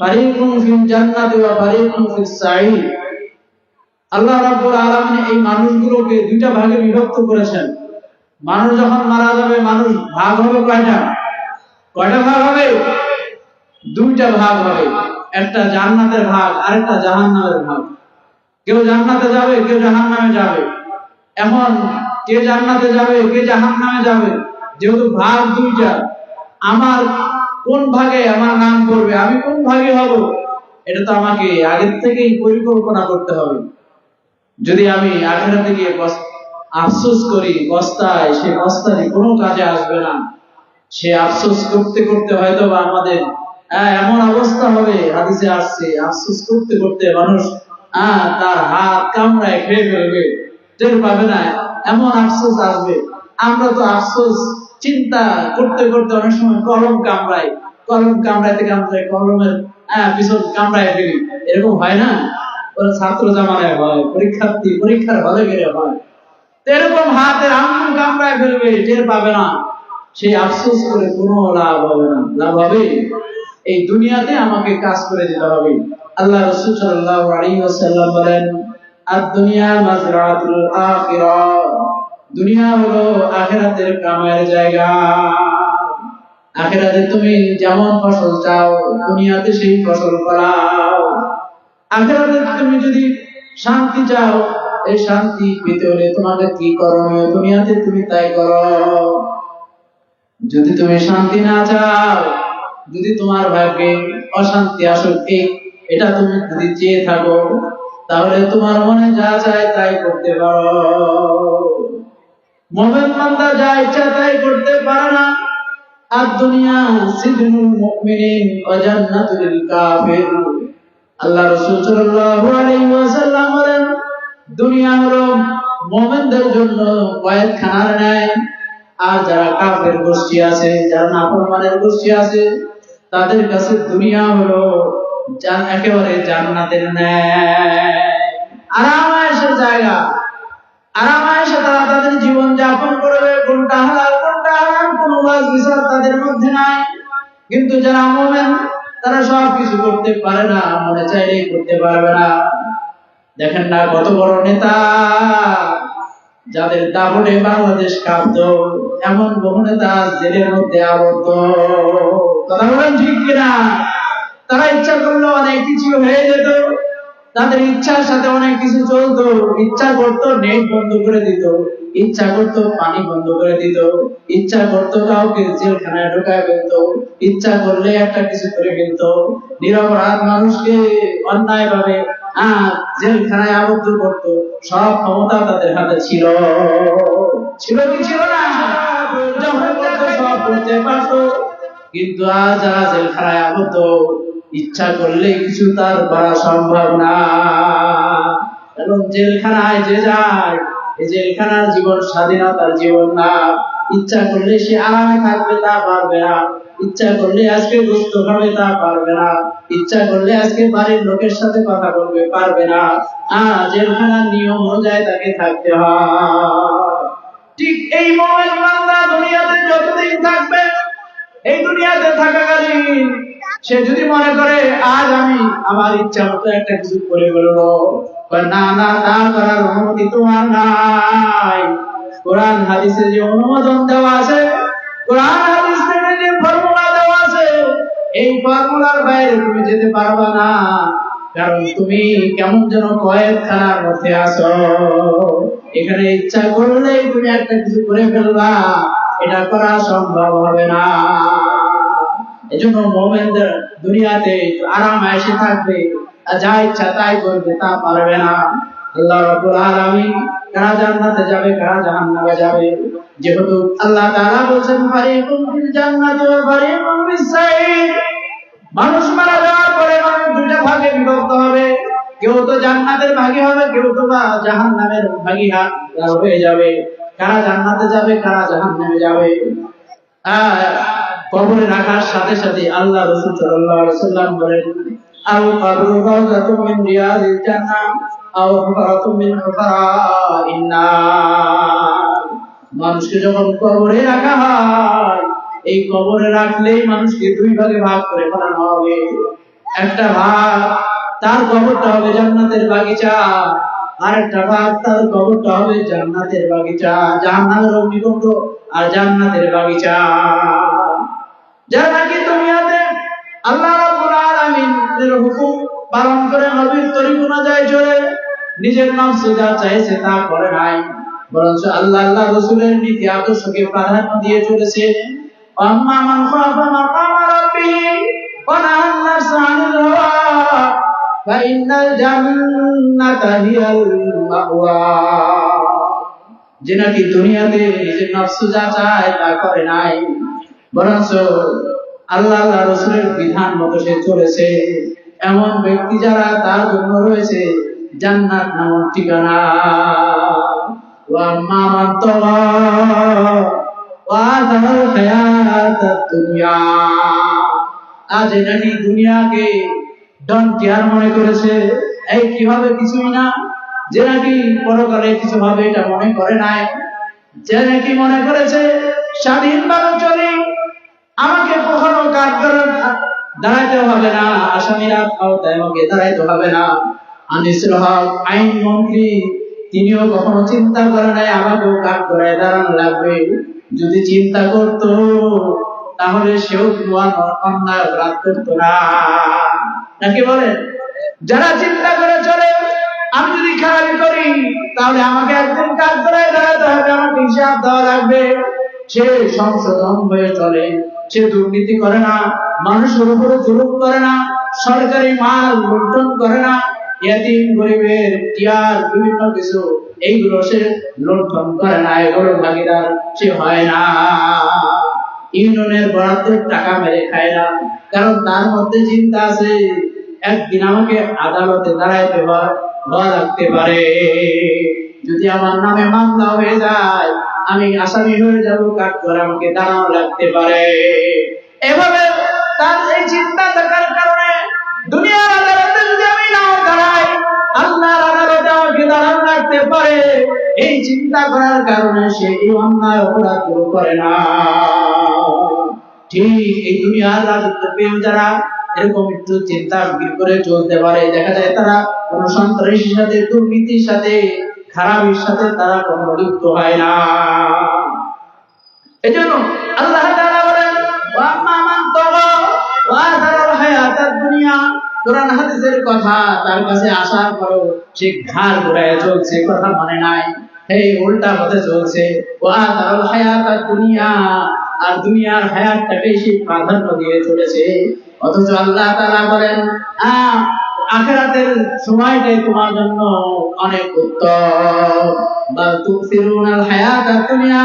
ফারিকুন feel জান্নাতি ওয়া ফারিকুন ফিস সাঈর। আল্লাহ রাব্বুল আলামিন এই মানুষগুলোকে দুইটা ভাগে বিভক্ত করেছেন। মানুষ যখন মারা যাবে, মানুষ ভাগ হবে কয়টা? কয়টা ভাগ হবে? দুইটা ভাগ হবে। একটা জান্নাতের ভাগ আর একটা জাহান্নামের ভাগ। কেউ জান্নাতে যাবে, কেউ জাহান্নামে যাবে। এমন কে জান্নাতে যাবে, কে জাহান্নামে যাবে, যেহেতু ভাগ দুইটা, আমার কোন ভাগে আমার নাম পড়বে, আমি কোন ভাগে হব, এটা তো আমাকে আগের থেকেই পরিকল্পনা করতে হবে। যদি আমি আখিরাতে গিয়ে আফসোস করি, পস্তাই, সে পস্তানি কোনো কাজে আসবে না। সে আফসোস করতে করতে হয়তো বা আমাদের এমন অবস্থা হবে, হাদিসে আসছে, আফসোস করতে করতে মানুষ তার হাত কামড়ায় খেয়ে ফেলবে, টের পাবে না, এমন আফসোস আসবে। আমরা তো আফসোস চিন্তা করতে করতে অনেক সময় কলম কামড়াই, কলম কামড়াইতে কামড়াই কলমের পিছন কামড়ায় ফেলি, এরকম হয় না? ওরা ছাত্র জামানায় হয়, পরীক্ষার্থী পরীক্ষার হলে গেলে হয়, এরকম হাতের আঙুল কামড়ায় ফেলবে, টের পাবে না। সেই আফসোস করে কোনো লাভ হবে না। লাভ হবে এই দুনিয়াতে আমাকে কাজ করে দিতে হবে। আল্লাহ রাসূল সাল্লাল্লাহু আলাইহি ওয়াসাল্লাম বলেন, আদ-দুনিয়া মাজরাতুল আখিরাহ, দুনিয়া হলো আখিরাতের কামাইয়ের জায়গা। আখিরাতে তুমি যেমন ফসল চাও, দুনিয়াতে সেই ফসল ফলাও। আখিরাতে তুমি যদি শান্তি চাও, এই শান্তি পেতে হলে তোমাকে কি করণীয়, দুনিয়াতে তুমি তাই করো। যদি তুমি শান্তি না চাও, যদি তোমার ভাগ্যে অশান্তি আসুক, এটা তুমি যদি চেয়ে থাকো, তাহলে তোমার মনে যা চায় তাই করতে পারো। মুমিন বান্দা যা ইচ্ছা তাই করতে পারে না। আর দুনিয়া সিজনুল মুমিনিন ওয়া জান্নাতুল কাফির। আল্লাহ রাসূল সাল্লাল্লাহু আলাইহি ওয়াসাল্লাম বলেন, দুনিয়া হলো মুমিনদের জন্য কয়েদখানার ন্যায়, আর যারা কাফের গোষ্ঠী আছে, যারা নাফরমানের গোষ্ঠী আছে, তাদের কাছে দুনিয়া হলো একেবারে জান্নাতের ন্যায়, আরামায়েশের জায়গা। আরামায়েশে তারা তাদের জীবন যাপন করবে, কোনটা হালাল কোনটা হারাম কোনো ওয়াজ বিচার তাদের মধ্যে নাই। কিন্তু যারা মুমিন, তারা সব কিছু করতে পারে না, মনে চাইলেই করতে পারবে না। দেখেন না কত বড় নেতা, যাদের দাপটে বাংলাদেশ কাঁপত, এমন বহু নেতা জেলের মধ্যে আবদ্ধ। কথা বলেন ঠিক কিনা? তারা ইচ্ছা করলে অনেক কিছু হয়ে যেত, তাদের ইচ্ছার সাথে অনেক কিছু চলতো। ইচ্ছা করতো নেট বন্ধ করে দিত, ইচ্ছা করতো পানি বন্ধ করে দিত, ইচ্ছা করতো কাউকে জেলখানায় ঢোকায় ফেলতো, ইচ্ছা করলে একটা কিছু করে ফেলতো। নিরপরাধ মানুষকে অন্যায় ভাবে জেলখানায় আবদ্ধ করতো। সব ক্ষমতা তাদের হাতে ছিল। ছিল কি ছিল না? সব করতে পারতো। কিন্তু আজ যারা জেলখানায় আবদ্ধ, ইচ্ছা করলে কিছু তার করা সম্ভব না। এবং জেলখানায় যে যায়, এই জেলখানার জীবন স্বাধীনতার জীবন না। ইচ্ছা করলে সে আরামে থাকবে, তা পারবে না। ইচ্ছা করলে আজকে গোস্ত খাবে, তা পারবে না। ইচ্ছা করলে আজকে বাড়ির লোকের সাথে কথা বলবে, পারবে না। জেলখানার নিয়ম অনুযায়ী তাকে থাকতে হয়। ঠিক এই মুমিন বান্দা দুনিয়াতে যতদিন থাকবে, এই দুনিয়াতে থাকাকালীন সে যদি মনে করে আজ আমি আমার ইচ্ছা মতো একটা কিছু করে ফেলবো, না না, তা করার অনুমতি তোমার নাই। কোরআন হাদিসে যে অনুমোদন দেওয়া আছে, কোরআন হাদিস থেকে যে ফর্মুলা দেওয়া আছে, এই ফর্মুলার বাইরে তুমি যেতে পারবা না। কারণ তুমি কেমন যেন কয়েদখানার মধ্যে আছো। এখানে ইচ্ছা করলেই তুমি একটা কিছু করে ফেলবা, এটা করা সম্ভব হবে না। এজন্য মুমিনদের দুনিয়াতে আরাম-আয়েশে থাকবে, যা ইচ্ছা তাই করবে, তা পারবে না। আল্লাহ রাব্বুল আলামিন কারা জান্নাতে যাবে, কারা জাহান্নামে যাবে, যেহেতু আল্লাহ তাআলা বলেছেন ফারিকুন ফিল জান্নাতি ওয়া ফারিকুন ফিস সাঈর। মানুষ মারা যাওয়ার পরে মানুষ দুইটা ভাগে বিভক্ত হবে। কেউ তো জান্নাতের ভাগী হবে, কেউ তো জাহান্নামের ভাগী হয়ে যাবে। কারা জান্নাতে যাবে, কারা জাহান্নামে যাবে, কবরে রাখার সাথে সাথে আল্লাহ রাসূল সাল্লাল্লাহু আলাইহি ওয়াসাল্লাম বলেন, আল কবরু রাওযাতুম মিন রিয়াদিল জান্নাহ আও হুফরাতুম মিন হুফরাইন নার। মানুষকে যখন কবরে রাখা হয়, এই কবরে রাখলেই মানুষকে দুই ভাগে ভাগ করে ফেলানো হবে। একটা ভাগ তার কবরটা হবে জান্নাতের বাগিচা, আর একটা ভাগ তার কবরটা হবে জান্নাতের বাগিচা, জাহান্নামের অগ্নিকুণ্ড আর জান্নাতের বাগিচা। যারা নাকি দুনিয়াতে আল্লাহ রাব্বুল আলামিনের হুকুম পালন করে নবীর তরিকা অনুযায়ী চলে, নিজের নফস যা চাইছে তা করে নাই, বরঞ্চ আল্লাহ রাসূলের নীতি আদর্শকে প্রাধান্য দিয়ে চলেছে। আম্মা মান খাফা মাকামা রাব্বিহি ওয়া নাহান নাফসা আনিল হাওয়া ফা ইন্নাল জান্নাতা হিয়াল মাওয়া। যে নাকি দুনিয়াতে নিজের নফস যা চায় তা করে নাই, বরঞ্চ আল্লাহ রাসূলের বিধান মতো সে চলেছে, এমন ব্যক্তি যারা, তার জন্য রয়েছে জান্নাত নামক ঠিকানা। ওয়া আম্মা মান তাগা ওয়া আথারাল হায়াতাদ দুনিয়া, আজ নাকি দুনিয়াকে ডন কেয়ার মনে করেছে, এই কি হবে কিছুই না, যে নাকি পরকালে কিছু হবে এটা মনে করে নাই, যে নাকি মনে করেছে স্বাধীনভাবে চলি, আমাকে কখনো কাঠগড়ায় দাঁড়াইতে হবে না, আসামিরা আওতায় আমাকে দাঁড়াইতে হবে না। আনিসুল হক আইন মন্ত্রী তিনিও কখনো চিন্তা করে নাই আমাকেও কাঠগড়ায় দাঁড়ানো লাগবে। যদি চিন্তা করত তাহলে সেও অন্যায় অপরাধ করতো না, নাকি বলেন? যারা চিন্তা করে চলে আমি যদি খারাপি করি তাহলে আমাকে একদিন কাঠগড়ায় দাঁড়াতে হবে, আমাকে হিসাব দেওয়া লাগবে, সে সংশোধন হয়ে চলে, সে দুর্নীতি করে না, মানুষের উপরে জুলুম করে না, সরকারি মাল লুণ্ঠন করে না, এতিম গরিবের টিয়ার বিভিন্ন কিছু এইগুলো সে লুণ্ঠন করে না, এগুলোর ভাগীদার সে হয় না, ইউনিয়নের বরাদ্দের টাকা মেরে খায় না, কারণ তার মধ্যে চিন্তা আছে একদিন আমাকে আদালতে দাঁড়াইতে হওয়া লাগতে পারে, যদি আমার নামে মামলা হয়ে যায় আমি আসামি হয়ে যাব, কাঠগড়ায় আমাকে দাঁড়ানো লাগতে পারে। এভাবে তার এই চিন্তা থাকার কারণে দুনিয়ার আদালতে যদি আমি নাও দাঁড়াই, আল্লাহর আদালতে আমাকে দাঁড়ানো লাগতে পারে, এই চিন্তা করার কারণে সে এই অন্যায় অপরাধ করে না। ঠিক এই দুনিয়ার রাজত্ব পেয়ে যারা এরকম একটু চিন্তা করে চলতে পারে, দেখা যায় তারা কোন সন্ত্রাসীর সাথে, দুর্নীতির সাথে, খারাপের সাথে তারা কোনো লিপ্ত হয় না। এজন্য আল্লাহ তাআলা বলেন ওয়া আম্মা মান তাগা ওয়া আথারাল হায়াতাদ দুনিয়া, কোরআন হাদিসের কথা তার কাছে আসার পরেও সে ঘাড় ঘুরায় চলছে, কথা মানে নাই, এই উল্টা পথে চলছে। ওয়া আথারাল হায়াতাদ দুনিয়া, আর দুনিয়ার হায়াতটাকে সে প্রাধান্য দিয়ে চলেছে। অথচ আল্লাহ তাআলা বলেন আখিরাতের সময়টাই তোমার জন্য অনেক উত্তম, বাল তুসিরুনাল হায়াতাদ দুনিয়া।